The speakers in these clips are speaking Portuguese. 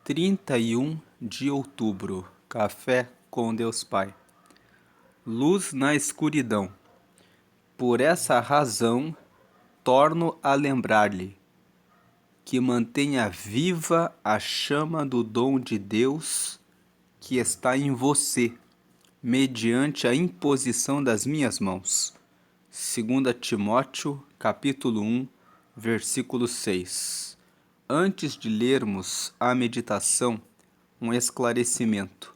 31 de outubro, Café com Deus Pai. Luz na escuridão. Por essa razão, torno a lembrar-lhe que mantenha viva a chama do dom de Deus que está em você, mediante a imposição das minhas mãos. 2 Timóteo, capítulo 1, versículo 6. Antes de lermos a meditação, um esclarecimento.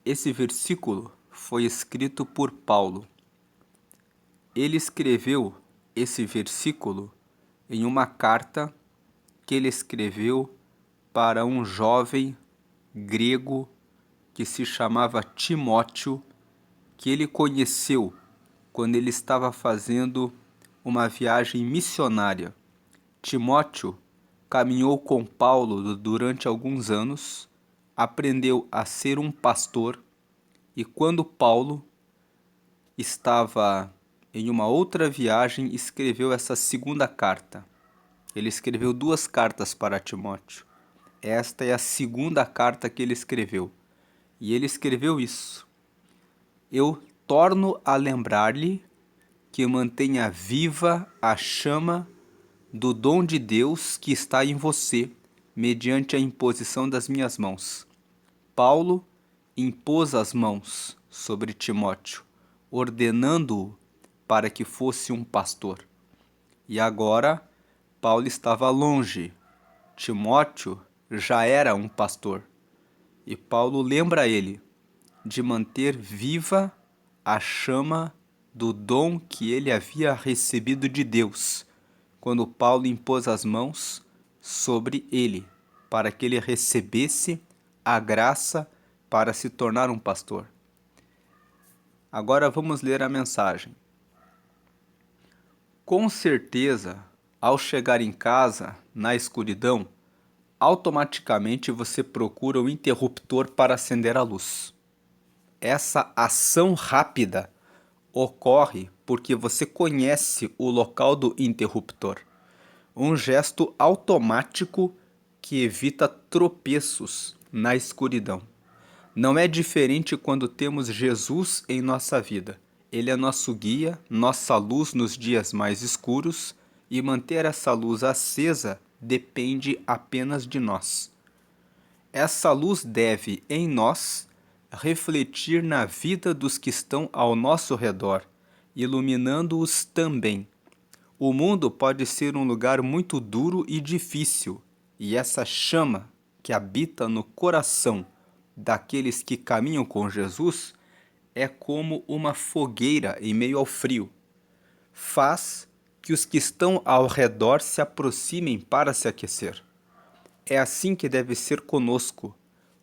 Esse versículo foi escrito por Paulo. Ele escreveu esse versículo em uma carta que ele escreveu para um jovem grego que se chamava Timóteo, que ele conheceu quando ele estava fazendo uma viagem missionária. Timóteo caminhou com Paulo durante alguns anos, aprendeu a ser um pastor, e quando Paulo estava em uma outra viagem, escreveu essa segunda carta. Ele escreveu 2 cartas para Timóteo. Esta é a segunda carta que ele escreveu. E ele escreveu isso: eu torno a lembrar-lhe que mantenha viva a chama do dom de Deus que está em você, mediante a imposição das minhas mãos. Paulo impôs as mãos sobre Timóteo, ordenando-o para que fosse um pastor. E agora, Paulo estava longe. Timóteo já era um pastor. E Paulo lembra ele de manter viva a chama do dom que ele havia recebido de Deus, quando Paulo impôs as mãos sobre ele, para que ele recebesse a graça para se tornar um pastor. Agora vamos ler a mensagem. Com certeza, ao chegar em casa, na escuridão, automaticamente você procura um interruptor para acender a luz. Essa ação rápida ocorre porque você conhece o local do interruptor. Um gesto automático que evita tropeços na escuridão. Não é diferente quando temos Jesus em nossa vida. Ele é nosso guia, nossa luz nos dias mais escuros, e manter essa luz acesa depende apenas de nós. Essa luz deve, em nós, refletir na vida dos que estão ao nosso redor, iluminando-os também. O mundo pode ser um lugar muito duro e difícil, e essa chama que habita no coração daqueles que caminham com Jesus é como uma fogueira em meio ao frio. Faz que os que estão ao redor se aproximem para se aquecer. É assim que deve ser conosco.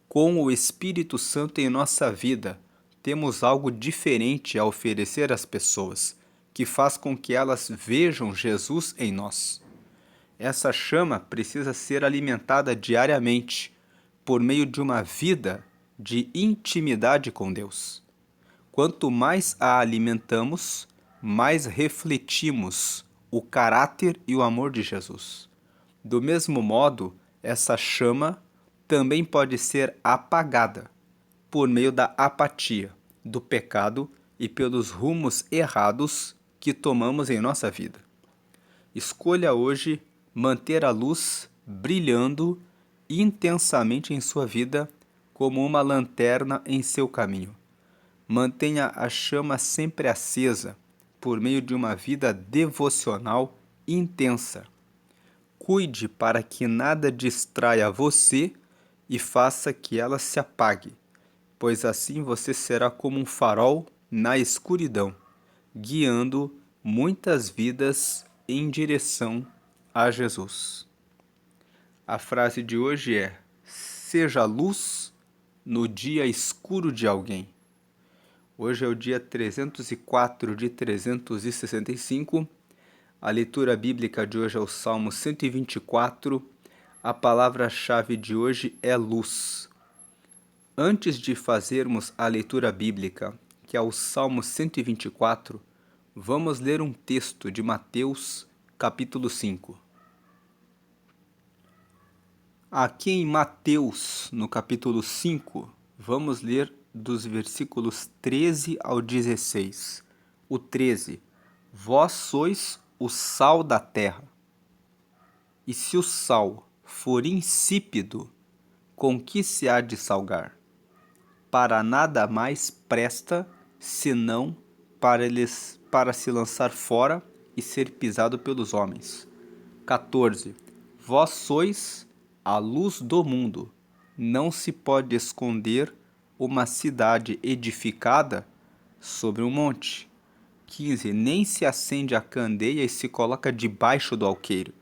Com o Espírito Santo em nossa vida, temos algo diferente a oferecer às pessoas, que faz com que elas vejam Jesus em nós. Essa chama precisa ser alimentada diariamente, por meio de uma vida de intimidade com Deus. Quanto mais a alimentamos, mais refletimos o caráter e o amor de Jesus. Do mesmo modo, essa chama também pode ser apagada por meio da apatia, do pecado e pelos rumos errados que tomamos em nossa vida. Escolha hoje manter a luz brilhando intensamente em sua vida como uma lanterna em seu caminho. Mantenha a chama sempre acesa por meio de uma vida devocional intensa. Cuide para que nada distraia você e faça que ela se apague, pois assim você será como um farol na escuridão, guiando muitas vidas em direção a Jesus. A frase de hoje é: seja luz no dia escuro de alguém. Hoje é o dia 304 de 365. A leitura bíblica de hoje é o Salmo 124. A palavra-chave de hoje é luz. Antes de fazermos a leitura bíblica, que é o Salmo 124, vamos ler um texto de Mateus, capítulo 5. Aqui em Mateus, no capítulo 5, vamos ler dos versículos 13 ao 16. O 13: Vós sois o sal da terra. E se o sal for insípido, com que se há de salgar? Para nada mais presta, senão para se lançar fora e ser pisado pelos homens. 14. Vós sois a luz do mundo. Não se pode esconder uma cidade edificada sobre um monte. 15. Nem se acende a candeia e se coloca debaixo do alqueire,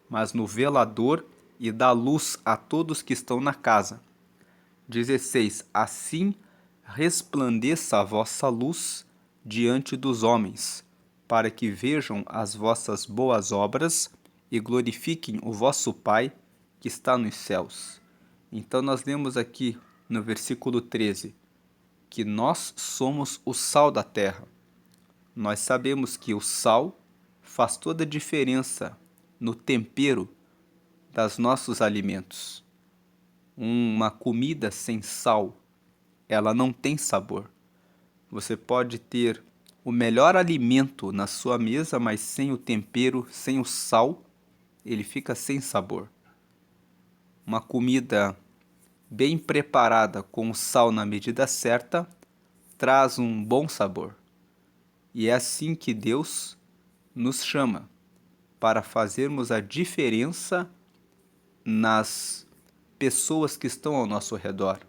mas no velador, e dá luz a todos que estão na casa. 16. Assim resplandeça a vossa luz diante dos homens, para que vejam as vossas boas obras e glorifiquem o vosso Pai que está nos céus. Então nós lemos aqui no versículo 13 que nós somos o sal da terra. Nós sabemos que o sal faz toda a diferença no tempero dos nossos alimentos. Uma comida sem sal, ela não tem sabor. Você pode ter o melhor alimento na sua mesa, mas sem o tempero, sem o sal, ele fica sem sabor. Uma comida bem preparada com o sal na medida certa traz um bom sabor. E é assim que Deus nos chama, para fazermos a diferença nas pessoas que estão ao nosso redor.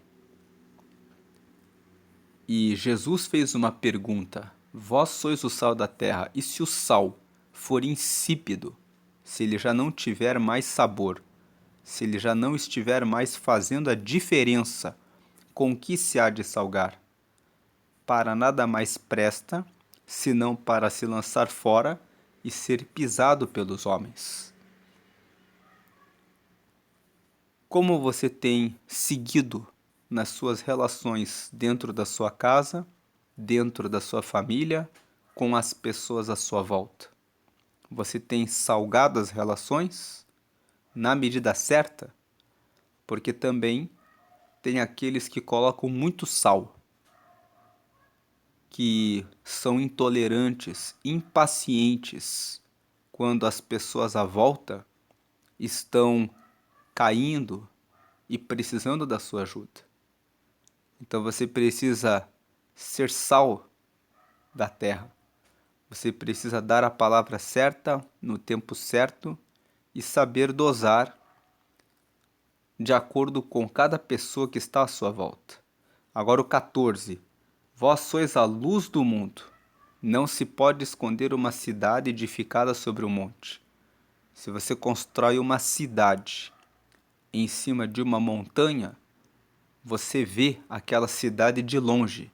E Jesus fez uma pergunta: vós sois o sal da terra, e se o sal for insípido, se ele já não tiver mais sabor, se ele já não estiver mais fazendo a diferença, com que se há de salgar? Para nada mais presta, senão para se lançar fora e ser pisado pelos homens. Como você tem seguido nas suas relações dentro da sua casa, dentro da sua família, com as pessoas à sua volta? Você tem salgado as relações na medida certa? Porque também tem aqueles que colocam muito sal, que são intolerantes, impacientes, quando as pessoas à volta estão caindo e precisando da sua ajuda. Então você precisa ser sal da terra. Você precisa dar a palavra certa no tempo certo e saber dosar de acordo com cada pessoa que está à sua volta. Agora o 14. Vós sois a luz do mundo. Não se pode esconder uma cidade edificada sobre um monte. Se você constrói uma cidade em cima de uma montanha, você vê aquela cidade de longe.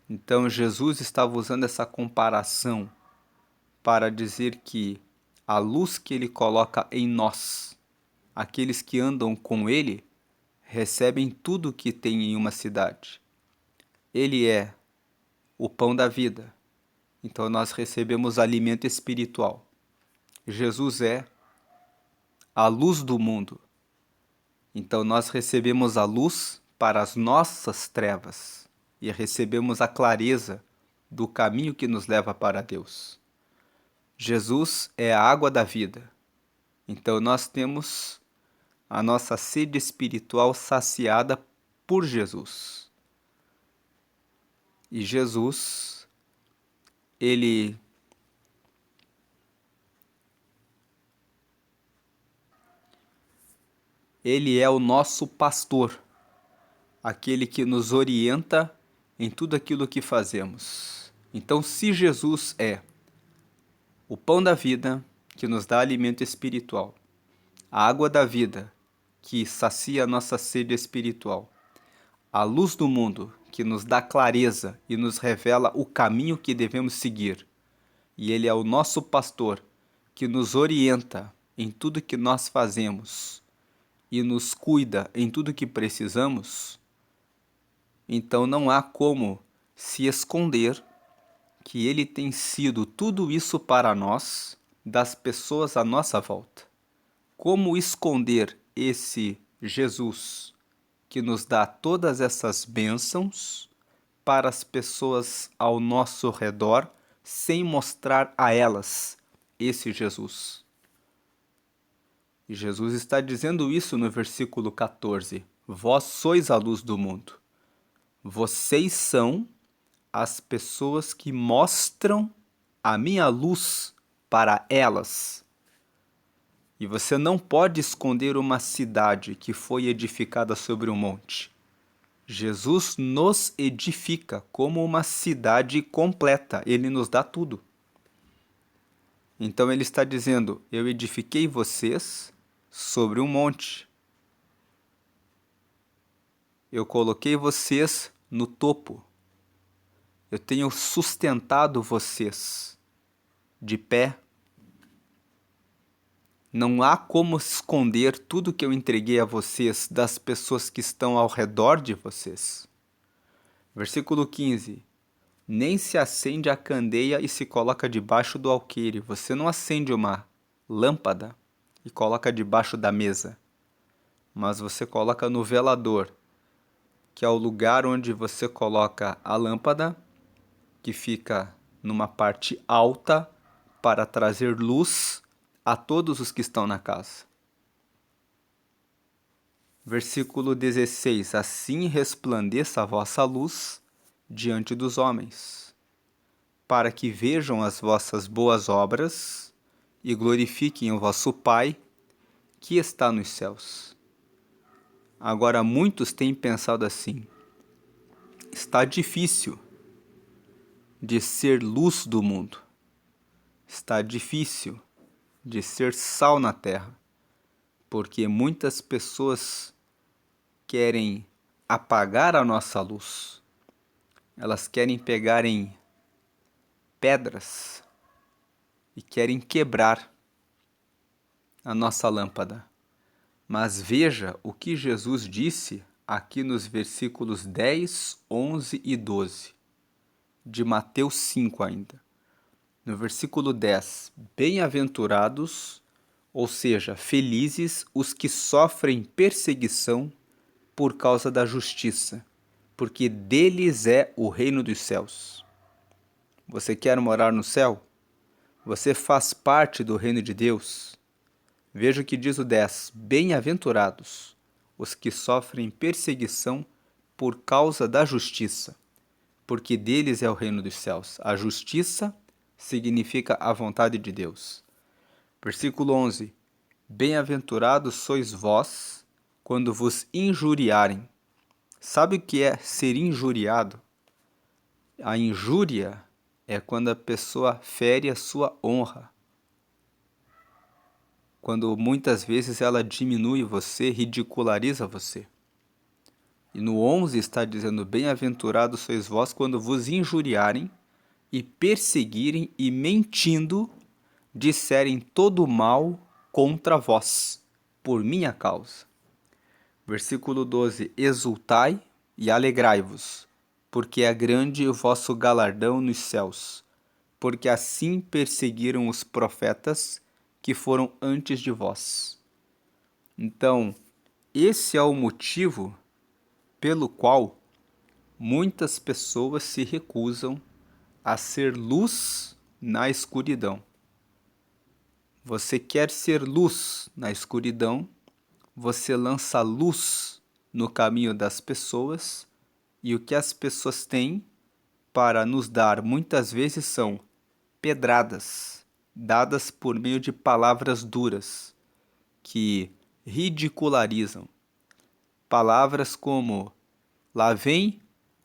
Então Jesus estava usando essa comparação para dizer que a luz que ele coloca em nós, aqueles que andam com ele, recebem tudo o que tem em uma cidade. Ele é o pão da vida. Então nós recebemos alimento espiritual. Jesus é a luz do mundo. Então nós recebemos a luz para as nossas trevas e recebemos a clareza do caminho que nos leva para Deus. Jesus é a água da vida. Então nós temos a nossa sede espiritual saciada por Jesus. E Jesus, ele é o nosso pastor, aquele que nos orienta em tudo aquilo que fazemos. Então, se Jesus é o pão da vida, que nos dá alimento espiritual, a água da vida, que sacia a nossa sede espiritual, a luz do mundo, que nos dá clareza e nos revela o caminho que devemos seguir, e Ele é o nosso pastor, que nos orienta em tudo que nós fazemos e nos cuida em tudo que precisamos, então não há como se esconder que Ele tem sido tudo isso para nós, das pessoas à nossa volta. Como esconder esse Jesus que nos dá todas essas bênçãos para as pessoas ao nosso redor, sem mostrar a elas esse Jesus? E Jesus está dizendo isso no versículo 14. Vós sois a luz do mundo. Vocês são as pessoas que mostram a minha luz para elas. E você não pode esconder uma cidade que foi edificada sobre um monte. Jesus nos edifica como uma cidade completa. Ele nos dá tudo. Então ele está dizendo: eu edifiquei vocês sobre um monte. Eu coloquei vocês no topo. Eu tenho sustentado vocês de pé. Não há como esconder tudo que eu entreguei a vocês das pessoas que estão ao redor de vocês. Versículo 15. Nem se acende a candeia e se coloca debaixo do alqueire. Você não acende uma lâmpada e coloca debaixo da mesa, mas você coloca no velador, que é o lugar onde você coloca a lâmpada, que fica numa parte alta para trazer luz a todos os que estão na casa. Versículo 16. Assim resplandeça a vossa luz diante dos homens, para que vejam as vossas boas obras e glorifiquem o vosso Pai que está nos céus. Agora, muitos têm pensado assim: está difícil de ser luz do mundo. Está difícil de ser sal na terra, porque muitas pessoas querem apagar a nossa luz. Elas querem pegar em pedras e querem quebrar a nossa lâmpada. Mas veja o que Jesus disse aqui nos versículos 10, 11 e 12, de Mateus 5 ainda. No versículo 10, bem-aventurados, ou seja, felizes os que sofrem perseguição por causa da justiça, porque deles é o reino dos céus. Você quer morar no céu? Você faz parte do reino de Deus? Veja o que diz o 10. Bem-aventurados os que sofrem perseguição por causa da justiça, porque deles é o reino dos céus. A justiça significa a vontade de Deus. Versículo 11. Bem-aventurados sois vós quando vos injuriarem. Sabe o que é ser injuriado? A injúria é quando a pessoa fere a sua honra. Quando muitas vezes ela diminui você, ridiculariza você. E no 11 está dizendo: bem-aventurados sois vós quando vos injuriarem e perseguirem e mentindo disserem todo mal contra vós, por minha causa. Versículo 12. Exultai e alegrai-vos, porque é grande o vosso galardão nos céus, porque assim perseguiram os profetas que foram antes de vós. Então, esse é o motivo pelo qual muitas pessoas se recusam a ser luz na escuridão. Você quer ser luz na escuridão, você lança luz no caminho das pessoas, e o que as pessoas têm para nos dar muitas vezes são pedradas, dadas por meio de palavras duras, que ridicularizam. Palavras como: lá vem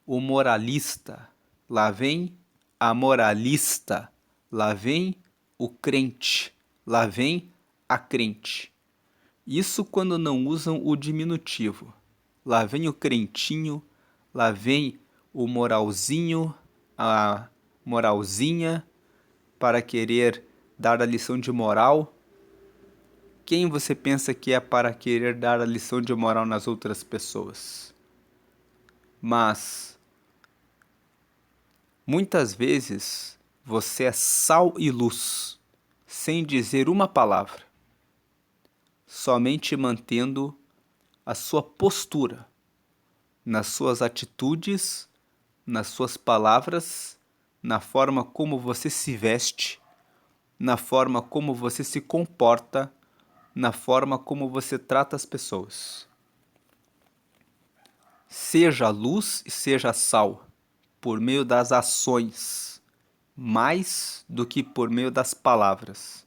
o moralista, lá vem a moralista, lá vem o crente, lá vem a crente. Isso quando não usam o diminutivo. Lá vem o crentinho, lá vem o moralzinho, a moralzinha, para querer dar a lição de moral. Quem você pensa que é para querer dar a lição de moral nas outras pessoas? Mas muitas vezes você é sal e luz, sem dizer uma palavra. somente mantendo a sua postura nas suas atitudes, nas suas palavras, na forma como você se veste, na forma como você se comporta, na forma como você trata as pessoas. Seja luz e seja sal, por meio das ações, mais do que por meio das palavras.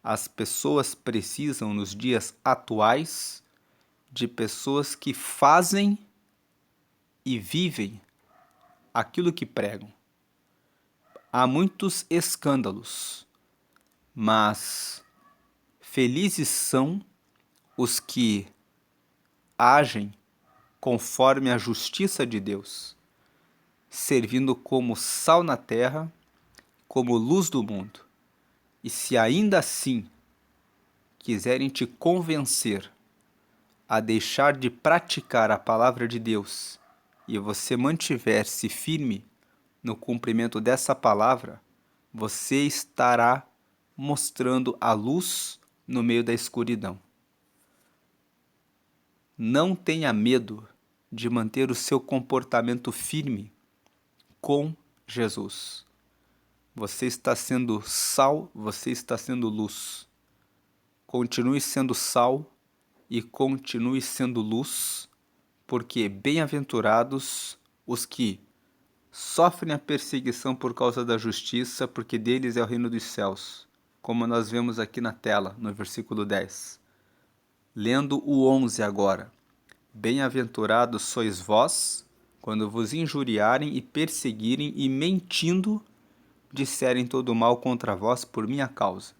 As pessoas precisam, nos dias atuais, de pessoas que fazem e vivem aquilo que pregam. Há muitos escândalos, mas felizes são os que agem conforme a justiça de Deus, servindo como sal na terra, como luz do mundo. E se ainda assim quiserem te convencer a deixar de praticar a palavra de Deus e você mantiver-se firme no cumprimento dessa palavra, você estará mostrando a luz no meio da escuridão. Não tenha medo de manter o seu comportamento firme com Jesus. Você está sendo sal, você está sendo luz. Continue sendo sal e continue sendo luz, porque bem-aventurados os que sofrem a perseguição por causa da justiça, porque deles é o reino dos céus, como nós vemos aqui na tela, no versículo 10. Lendo o 11 agora. Bem-aventurados sois vós, quando vos injuriarem e perseguirem e mentindo, disserem todo mal contra vós por minha causa.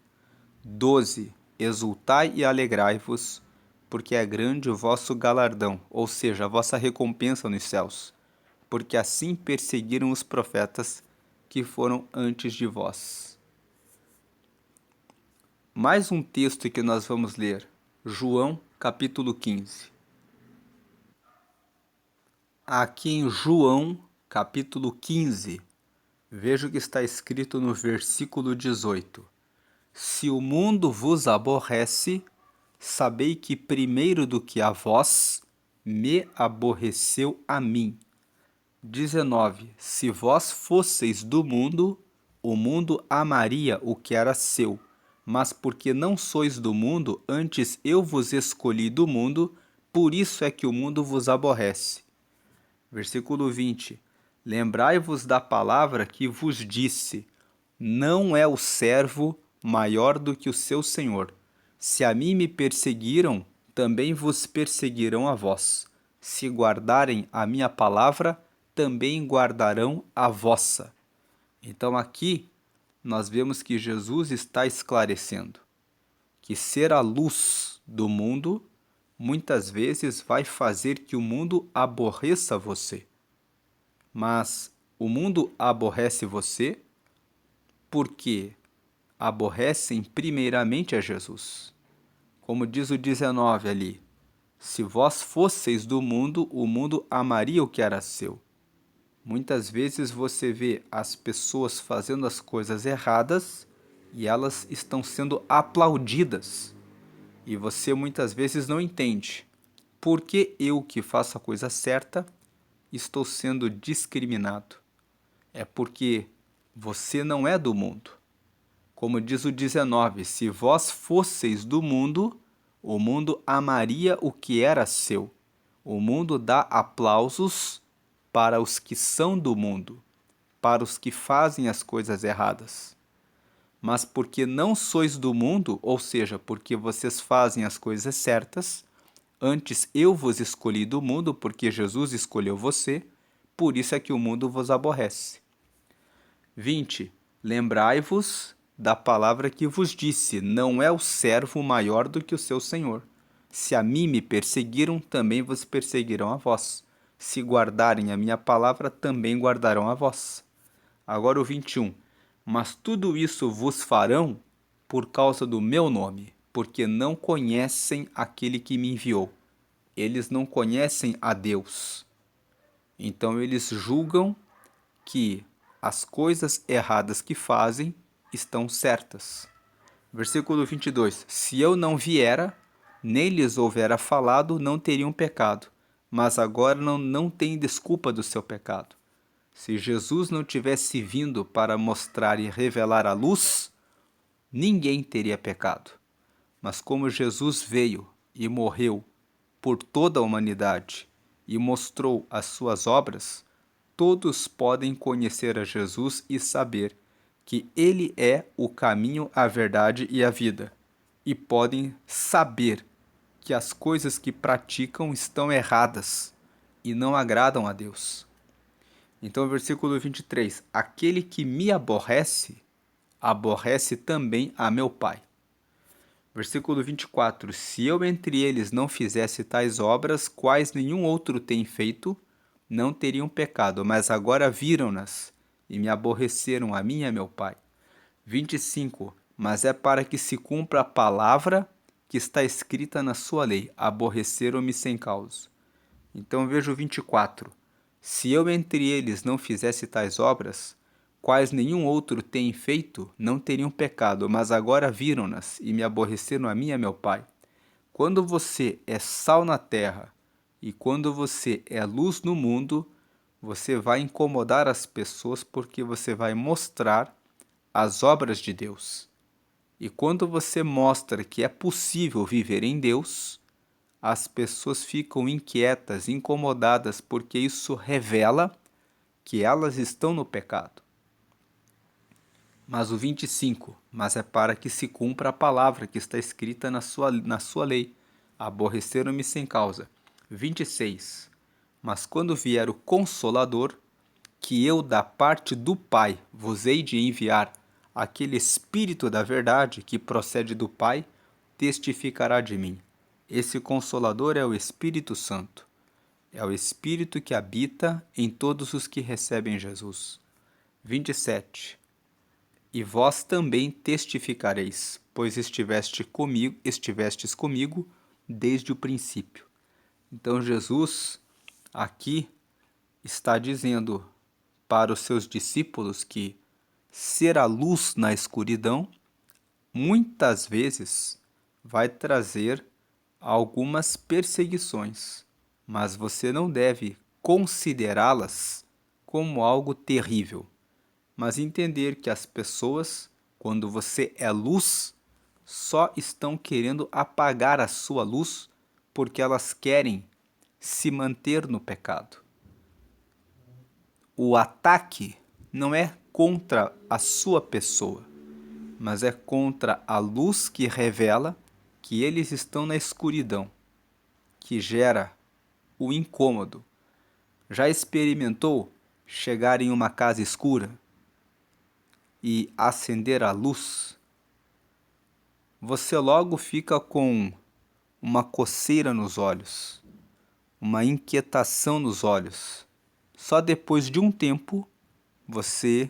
12. Exultai e alegrai-vos, porque é grande o vosso galardão, ou seja, a vossa recompensa nos céus, porque assim perseguiram os profetas que foram antes de vós. Mais um texto que nós vamos ler, João, capítulo 15. Aqui em João, capítulo 15, veja o que está escrito no versículo 18. Se o mundo vos aborrece, sabei que primeiro do que a vós, me aborreceu a mim. 19. Se vós fosseis do mundo, o mundo amaria o que era seu. Mas porque não sois do mundo, antes eu vos escolhi do mundo, por isso é que o mundo vos aborrece. Versículo 20. Lembrai-vos da palavra que vos disse: não é o servo maior do que o seu senhor. Se a mim me perseguiram, também vos perseguirão a vós. Se guardarem a minha palavra, também guardarão a vossa. Então aqui nós vemos que Jesus está esclarecendo que ser a luz do mundo muitas vezes vai fazer que o mundo aborreça você. Mas o mundo aborrece você porque aborrecem primeiramente a Jesus. Como diz o 19 ali, se vós fosseis do mundo, o mundo amaria o que era seu. Muitas vezes você vê as pessoas fazendo as coisas erradas e elas estão sendo aplaudidas. E você muitas vezes não entende. Por que eu, que faço a coisa certa, estou sendo discriminado? É porque você não é do mundo. Como diz o 19, se vós fosseis do mundo, o mundo amaria o que era seu. O mundo dá aplausos para os que são do mundo, para os que fazem as coisas erradas. Mas porque não sois do mundo, ou seja, porque vocês fazem as coisas certas, antes eu vos escolhi do mundo, porque Jesus escolheu você, por isso é que o mundo vos aborrece. 20. Lembrai-vos da palavra que vos disse: não é o servo maior do que o seu senhor. Se a mim me perseguiram, também vos perseguirão a vós. Se guardarem a minha palavra, também guardarão a vós. Agora o 21. Mas tudo isso vos farão por causa do meu nome, porque não conhecem aquele que me enviou. Eles não conhecem a Deus. Então eles julgam que as coisas erradas que fazem estão certas. Versículo 22. Se eu não viera, nem lhes houvera falado, não teriam pecado. Mas agora não tem desculpa do seu pecado. Se Jesus não tivesse vindo para mostrar e revelar a luz, ninguém teria pecado. Mas como Jesus veio e morreu por toda a humanidade e mostrou as suas obras, todos podem conhecer a Jesus e saber que Ele é o caminho, a verdade e a vida, e podem saber que as coisas que praticam estão erradas e não agradam a Deus. Então, versículo 23: Aquele que me aborrece, aborrece também a meu Pai. Versículo 24: Se eu entre eles não fizesse tais obras, quais nenhum outro tem feito, não teriam pecado, mas agora viram-nas e me aborreceram a mim e a meu Pai. 25: Mas é para que se cumpra a palavra que está escrita na sua lei, aborreceram-me sem causa. Então veja o 24: Se eu entre eles não fizesse tais obras, quais nenhum outro tem feito, não teriam pecado, mas agora viram-nas e me aborreceram a mim e a meu Pai. Quando você é sal na terra e quando você é luz no mundo, você vai incomodar as pessoas porque você vai mostrar as obras de Deus. E quando você mostra que é possível viver em Deus, as pessoas ficam inquietas, incomodadas, porque isso revela que elas estão no pecado. Mas o 25: Mas é para que se cumpra a palavra que está escrita na sua lei. Aborreceram-me sem causa. 26: Mas quando vier o Consolador, que eu da parte do Pai vos hei de enviar, aquele Espírito da verdade que procede do Pai, testificará de mim. Esse Consolador é o Espírito Santo. É o Espírito que habita em todos os que recebem Jesus. 27. E vós também testificareis, pois estivestes comigo desde o princípio. Então Jesus aqui está dizendo para os seus discípulos que ser a luz na escuridão muitas vezes vai trazer algumas perseguições, mas você não deve considerá-las como algo terrível, mas entender que as pessoas, quando você é luz, só estão querendo apagar a sua luz porque elas querem se manter no pecado. O ataque não é contra a sua pessoa, mas é contra a luz que revela que eles estão na escuridão, que gera o incômodo. Já experimentou chegar em uma casa escura e acender a luz? Você logo fica com uma coceira nos olhos, uma inquietação nos olhos. Só depois de um tempo você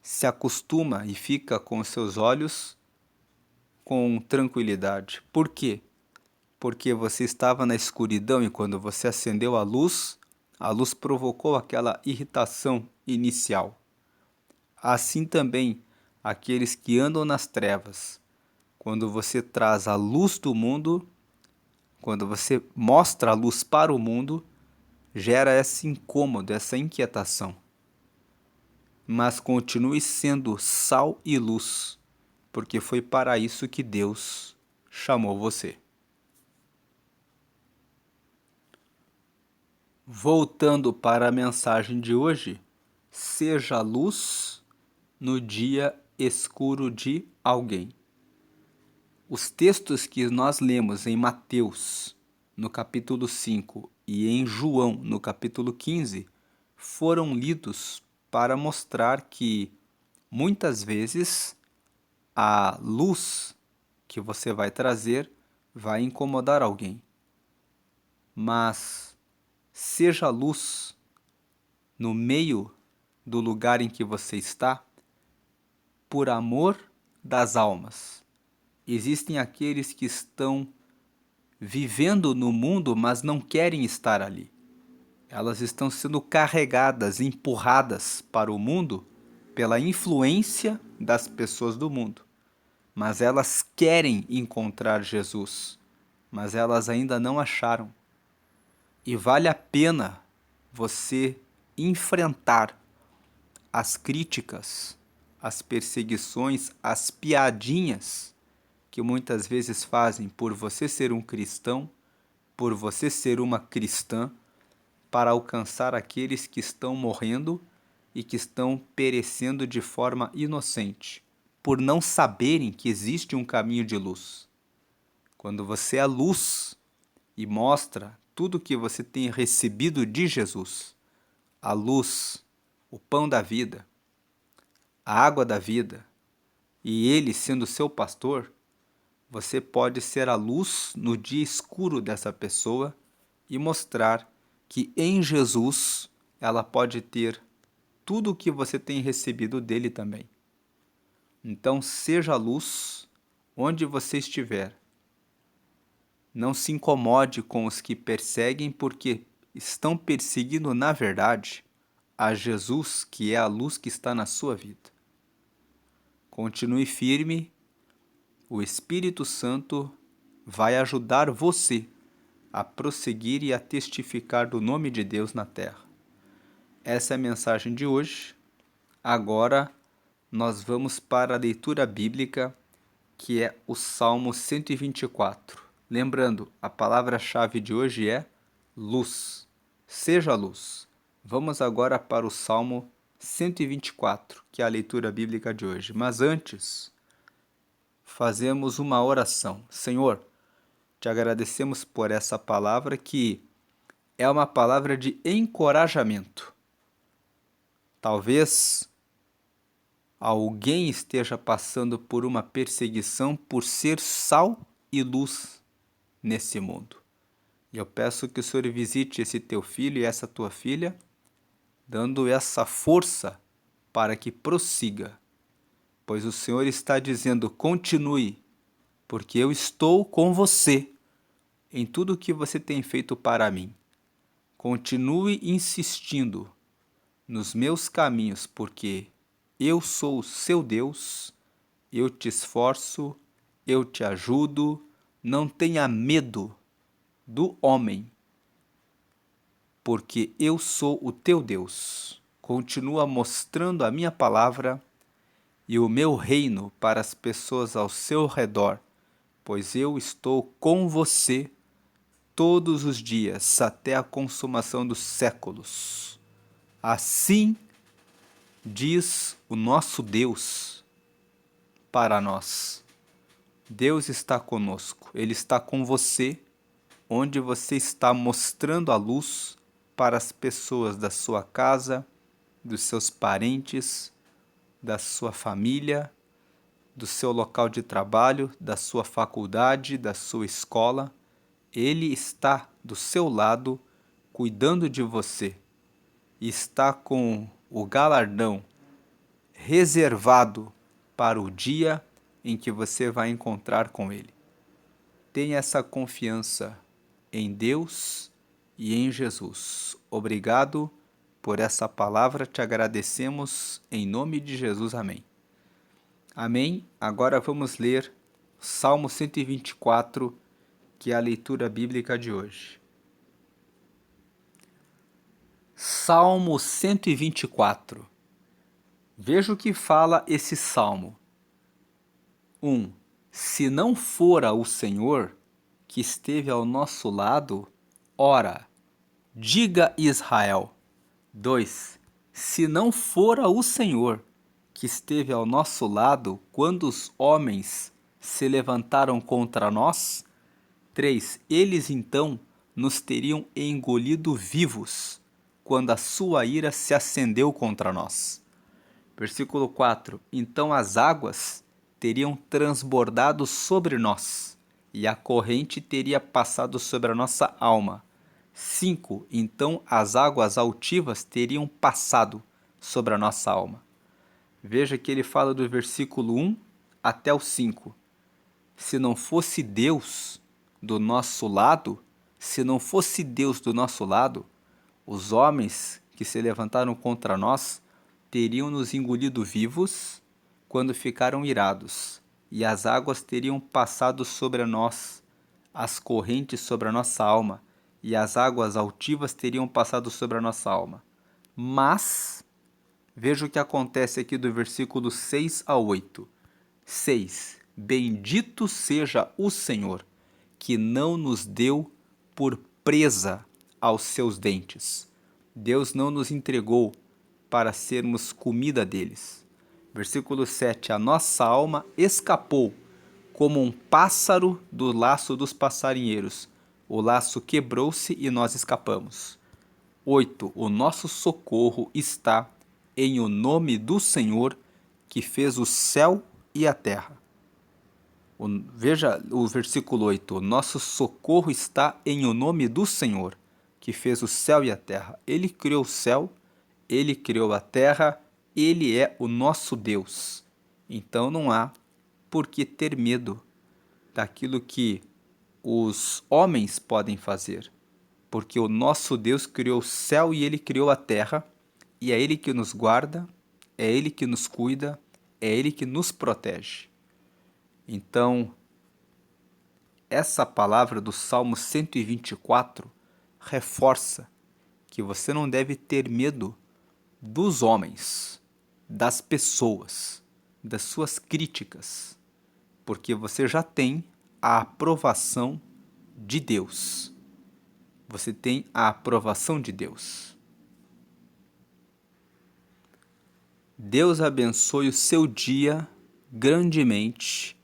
se acostuma e fica com seus olhos com tranquilidade. Por quê? Porque você estava na escuridão e quando você acendeu a luz provocou aquela irritação inicial. Assim também aqueles que andam nas trevas, quando você traz a luz do mundo, quando você mostra a luz para o mundo, gera esse incômodo, essa inquietação. Mas continue sendo sal e luz, porque foi para isso que Deus chamou você. Voltando para a mensagem de hoje, seja luz no dia escuro de alguém. Os textos que nós lemos em Mateus, no capítulo 5, e em João, no capítulo 15, foram lidos para mostrar que, muitas vezes, a luz que você vai trazer vai incomodar alguém. Mas seja luz no meio do lugar em que você está, por amor das almas. Existem aqueles que estão vivendo no mundo, mas não querem estar ali. Elas estão sendo carregadas, empurradas para o mundo pela influência das pessoas do mundo. Mas elas querem encontrar Jesus. mas elas ainda não acharam. E vale a pena você enfrentar as críticas, as perseguições, as piadinhas que muitas vezes fazem por você ser um cristão, por você ser uma cristã, para alcançar aqueles que estão morrendo e que estão perecendo de forma inocente, por não saberem que existe um caminho de luz. Quando você é luz e mostra tudo que você tem recebido de Jesus, a luz, o pão da vida, a água da vida, e Ele sendo seu pastor, você pode ser a luz no dia escuro dessa pessoa e mostrar que em Jesus ela pode ter tudo o que você tem recebido dele também. Então, seja luz onde você estiver. Não se incomode com os que perseguem, porque estão perseguindo, na verdade, a Jesus, que é a luz que está na sua vida. Continue firme, o Espírito Santo vai ajudar você a prosseguir e a testificar do nome de Deus na terra. Essa é a mensagem de hoje. Agora nós vamos para a leitura bíblica, que é o Salmo 124. Lembrando, a palavra-chave de hoje é luz. Seja luz. Vamos agora para o Salmo 124, que é a leitura bíblica de hoje. Mas antes, fazemos uma oração. Senhor, te agradecemos por essa palavra que é uma palavra de encorajamento. Talvez alguém esteja passando por uma perseguição por ser sal e luz nesse mundo. E eu peço que o Senhor visite esse teu filho e essa tua filha, dando essa força para que prossiga, pois o Senhor está dizendo: continue, porque eu estou com você em tudo o que você tem feito para mim. Continue insistindo nos meus caminhos, porque eu sou o seu Deus, eu te esforço, eu te ajudo. Não tenha medo do homem, porque eu sou o teu Deus. Continua mostrando a minha palavra e o meu reino para as pessoas ao seu redor, pois eu estou com você todos os dias até a consumação dos séculos. Assim diz o nosso Deus para nós. Deus está conosco, Ele está com você, onde você está mostrando a luz para as pessoas da sua casa, dos seus parentes, da sua família, do seu local de trabalho, da sua faculdade, da sua escola. Ele está do seu lado, cuidando de você. E está com o galardão reservado para o dia em que você vai encontrar com Ele. Tenha essa confiança em Deus e em Jesus. Obrigado por essa palavra, te agradecemos em nome de Jesus. Amém. Amém. Agora vamos ler Salmo 124, que é a leitura bíblica de hoje. Salmo 124. Veja o que fala esse salmo. 1. Se não fora o Senhor que esteve ao nosso lado, ora, diga Israel. 2. Se não fora o Senhor que esteve ao nosso lado quando os homens se levantaram contra nós, 3. Eles então nos teriam engolido vivos quando a sua ira se acendeu contra nós. Versículo 4. Então as águas teriam transbordado sobre nós, e a corrente teria passado sobre a nossa alma. 5. Então as águas altivas teriam passado sobre a nossa alma. Veja que ele fala do versículo 1 até o 5. Se não fosse Deus do nosso lado, se não fosse Deus do nosso lado, os homens que se levantaram contra nós teriam nos engolido vivos quando ficaram irados, e as águas teriam passado sobre nós as correntes sobre a nossa alma e as águas altivas teriam passado sobre a nossa alma. Mas, veja o que acontece aqui do versículo 6 a 8. 6. Bendito seja o Senhor, que não nos deu por presa aos seus dentes. Deus não nos entregou para sermos comida deles. Versículo 7. A nossa alma escapou como um pássaro do laço dos passarinheiros. O laço quebrou-se e nós escapamos. 8. O nosso socorro está em o nome do Senhor, que fez o céu e a terra. Veja o versículo 8. O nosso socorro está em o nome do Senhor, que fez o céu e a terra. Ele criou o céu, ele criou a terra, ele é o nosso Deus. Então não há por que ter medo daquilo que os homens podem fazer, porque o nosso Deus criou o céu e ele criou a terra, e é ele que nos guarda, é ele que nos cuida, é ele que nos protege. Então, essa palavra do Salmo 124 reforça que você não deve ter medo dos homens, das pessoas, das suas críticas, porque você já tem a aprovação de Deus. Você tem a aprovação de Deus. Deus abençoe o seu dia grandemente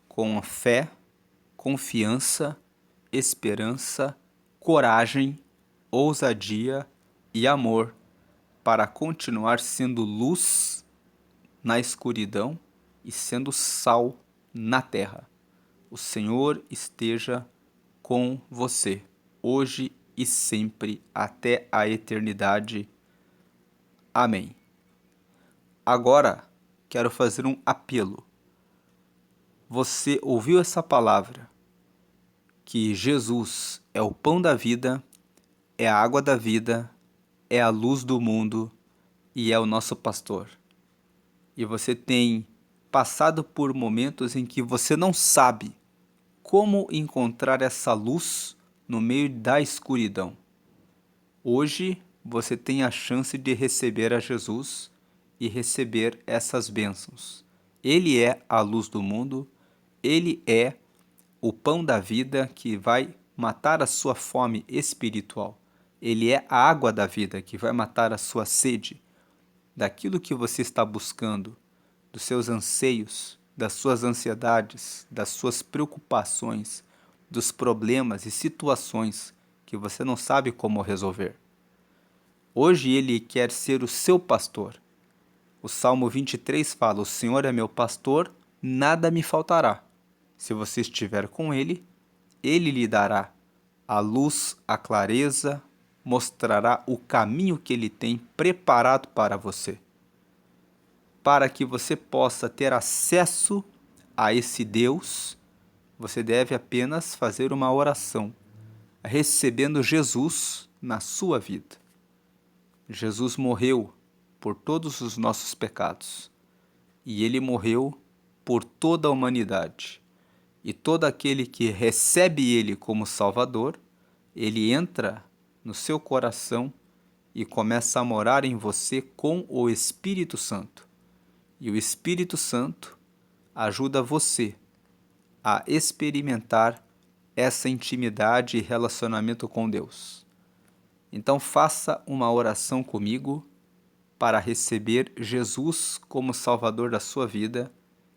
com fé, confiança, esperança, coragem, ousadia e amor para continuar sendo luz na escuridão e sendo sal na terra. O Senhor esteja com você, hoje e sempre, até a eternidade. Amém. Agora, quero fazer um apelo. Você ouviu essa palavra, que Jesus é o pão da vida, é a água da vida, é a luz do mundo e é o nosso pastor. E você tem passado por momentos em que você não sabe como encontrar essa luz no meio da escuridão. Hoje você tem a chance de receber a Jesus e receber essas bênçãos. Ele é a luz do mundo, ele é o pão da vida que vai matar a sua fome espiritual. Ele é a água da vida que vai matar a sua sede, daquilo que você está buscando, dos seus anseios, das suas ansiedades, das suas preocupações, dos problemas e situações que você não sabe como resolver. Hoje ele quer ser o seu pastor. O Salmo 23 fala: o Senhor é meu pastor, nada me faltará. Se você estiver com ele, ele lhe dará a luz, a clareza, mostrará o caminho que ele tem preparado para você. Para que você possa ter acesso a esse Deus, você deve apenas fazer uma oração, recebendo Jesus na sua vida. Jesus morreu por todos os nossos pecados, e ele morreu por toda a humanidade. E todo aquele que recebe ele como Salvador, ele entra no seu coração e começa a morar em você com o Espírito Santo. E o Espírito Santo ajuda você a experimentar essa intimidade e relacionamento com Deus. Então faça uma oração comigo para receber Jesus como Salvador da sua vida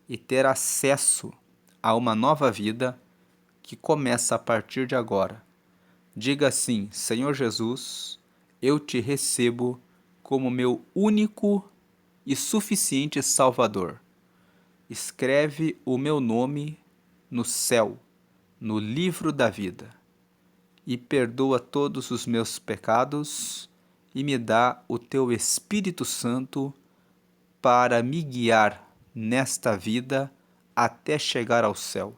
e ter acesso a uma nova vida que começa a partir de agora. Diga assim: Senhor Jesus, eu te recebo como meu único e suficiente Salvador. Escreve o meu nome no céu, no livro da vida, e perdoa todos os meus pecados e me dá o teu Espírito Santo para me guiar nesta vida até chegar ao céu.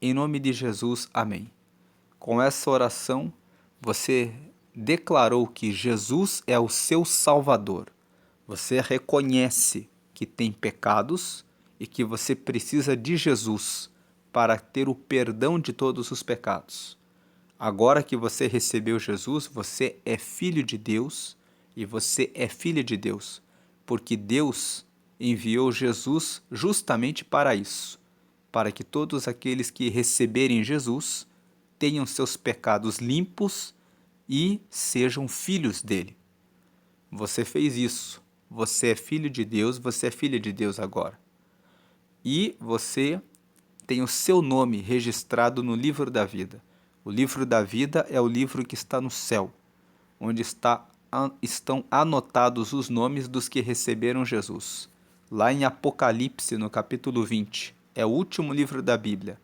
Em nome de Jesus, amém. Com essa oração, você declarou que Jesus é o seu Salvador. Você reconhece que tem pecados e que você precisa de Jesus para ter o perdão de todos os pecados. Agora que você recebeu Jesus, você é filho de Deus e você é filha de Deus, porque Deus enviou Jesus justamente para isso, para que todos aqueles que receberem Jesus tenham seus pecados limpos e sejam filhos dele. Você fez isso. Você é filho de Deus, você é filha de Deus agora. E você tem o seu nome registrado no livro da vida. O livro da vida é o livro que está no céu, onde estão anotados os nomes dos que receberam Jesus. Lá em Apocalipse, no capítulo 20, é o último livro da Bíblia,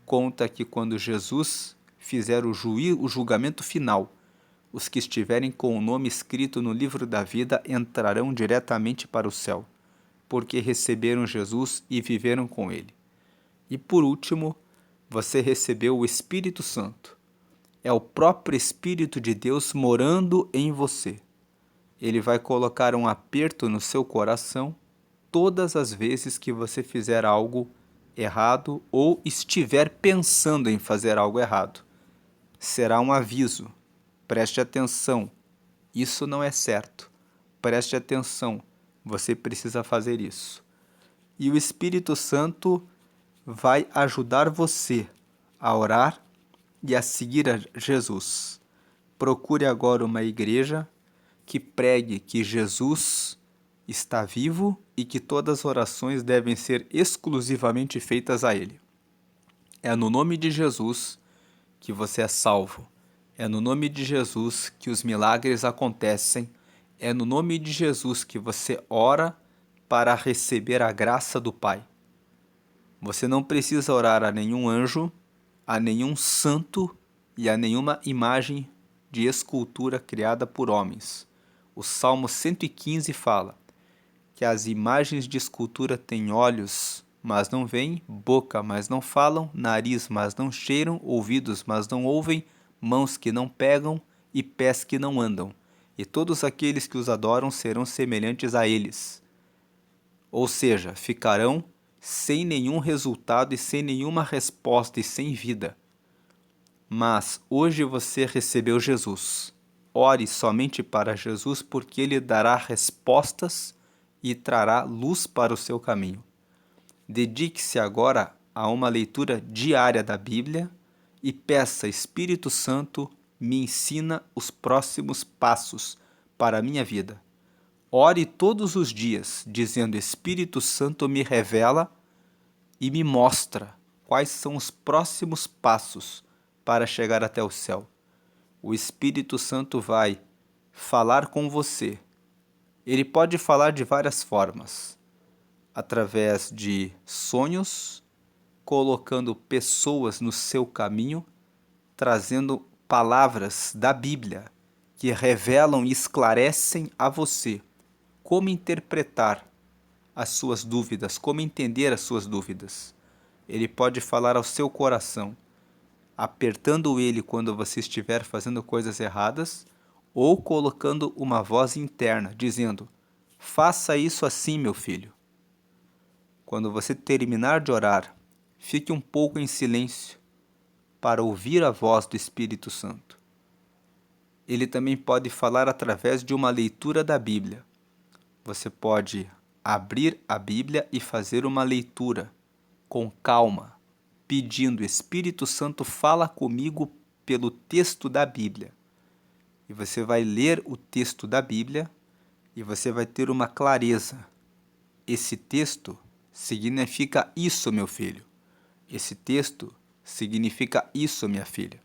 conta que quando Jesus fizer o julgamento final, os que estiverem com o nome escrito no livro da vida entrarão diretamente para o céu, porque receberam Jesus e viveram com ele. E por último, você recebeu o Espírito Santo. É o próprio Espírito de Deus morando em você. Ele vai colocar um aperto no seu coração todas as vezes que você fizer algo errado ou estiver pensando em fazer algo errado. Será um aviso. Preste atenção. Isso não é certo. Preste atenção. Você precisa fazer isso. E o Espírito Santo vai ajudar você a orar e a seguir a Jesus. Procure agora uma igreja que pregue que Jesus está vivo e que todas as orações devem ser exclusivamente feitas a Ele. É no nome de Jesus que você é salvo. É no nome de Jesus que os milagres acontecem. É no nome de Jesus que você ora para receber a graça do Pai. Você não precisa orar a nenhum anjo, a nenhum santo e a nenhuma imagem de escultura criada por homens. O Salmo 115 fala que as imagens de escultura têm olhos, mas não veem, boca, mas não falam, nariz, mas não cheiram, ouvidos, mas não ouvem, mãos que não pegam e pés que não andam. E todos aqueles que os adoram serão semelhantes a eles. Ou seja, ficarão sem nenhum resultado e sem nenhuma resposta e sem vida. Mas hoje você recebeu Jesus. Ore somente para Jesus, porque Ele dará respostas e trará luz para o seu caminho. Dedique-se agora a uma leitura diária da Bíblia e peça: Espírito Santo, me ensina os próximos passos para a minha vida. Ore todos os dias, dizendo: Espírito Santo, me revela e me mostra quais são os próximos passos para chegar até o céu. O Espírito Santo vai falar com você. Ele pode falar de várias formas, através de sonhos, colocando pessoas no seu caminho, trazendo palavras da Bíblia que revelam e esclarecem a você como interpretar as suas dúvidas, como entender as suas dúvidas. Ele pode falar ao seu coração, apertando ele quando você estiver fazendo coisas erradas, ou colocando uma voz interna, dizendo: faça isso assim, meu filho. Quando você terminar de orar, fique um pouco em silêncio para ouvir a voz do Espírito Santo. Ele também pode falar através de uma leitura da Bíblia. Você pode abrir a Bíblia e fazer uma leitura com calma, pedindo: Espírito Santo, fala comigo pelo texto da Bíblia. E você vai ler o texto da Bíblia e você vai ter uma clareza. Esse texto significa isso, meu filho. Esse texto significa isso, minha filha.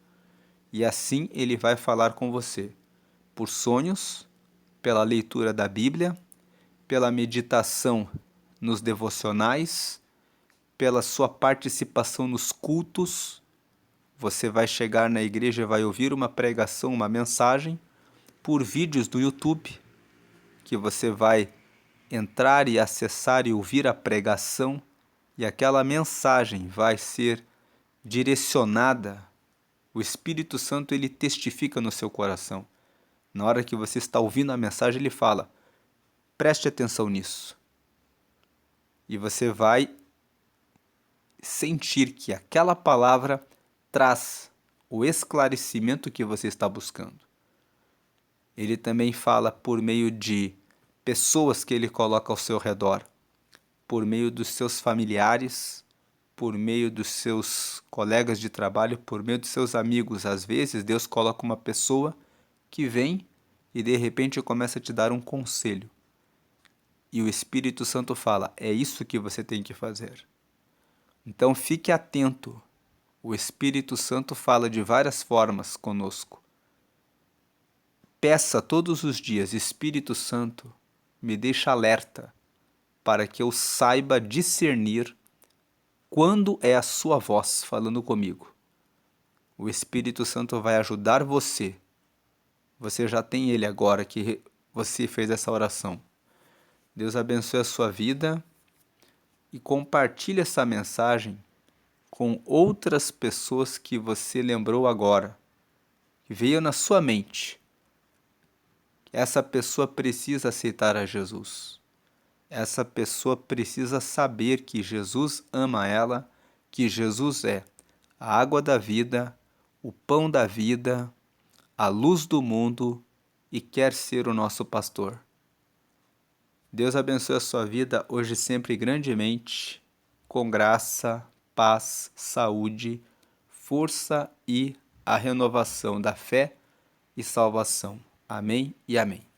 E assim ele vai falar com você, por sonhos, pela leitura da Bíblia, pela meditação nos devocionais, pela sua participação nos cultos. Você vai chegar na igreja e vai ouvir uma pregação, uma mensagem, por vídeos do YouTube, que você vai entrar e acessar e ouvir a pregação, e aquela mensagem vai ser direcionada. O Espírito Santo, ele testifica no seu coração. Na hora que você está ouvindo a mensagem, ele fala: preste atenção nisso. E você vai sentir que aquela palavra traz o esclarecimento que você está buscando. Ele também fala por meio de pessoas que ele coloca ao seu redor, por meio dos seus familiares, por meio dos seus colegas de trabalho, por meio dos seus amigos. Às vezes, Deus coloca uma pessoa que vem e de repente começa a te dar um conselho. E o Espírito Santo fala: é isso que você tem que fazer. Então fique atento. O Espírito Santo fala de várias formas conosco. Peça todos os dias: Espírito Santo, me deixa alerta, para que eu saiba discernir quando é a sua voz falando comigo. O Espírito Santo vai ajudar você. Você já tem ele agora que você fez essa oração. Deus abençoe a sua vida e compartilhe essa mensagem com outras pessoas que você lembrou agora, que veio na sua mente. Essa pessoa precisa aceitar a Jesus. Essa pessoa precisa saber que Jesus ama ela, que Jesus é a água da vida, o pão da vida, a luz do mundo e quer ser o nosso pastor. Deus abençoe a sua vida hoje e sempre grandemente, com graça, paz, saúde, força e a renovação da fé e salvação. Amém e amém.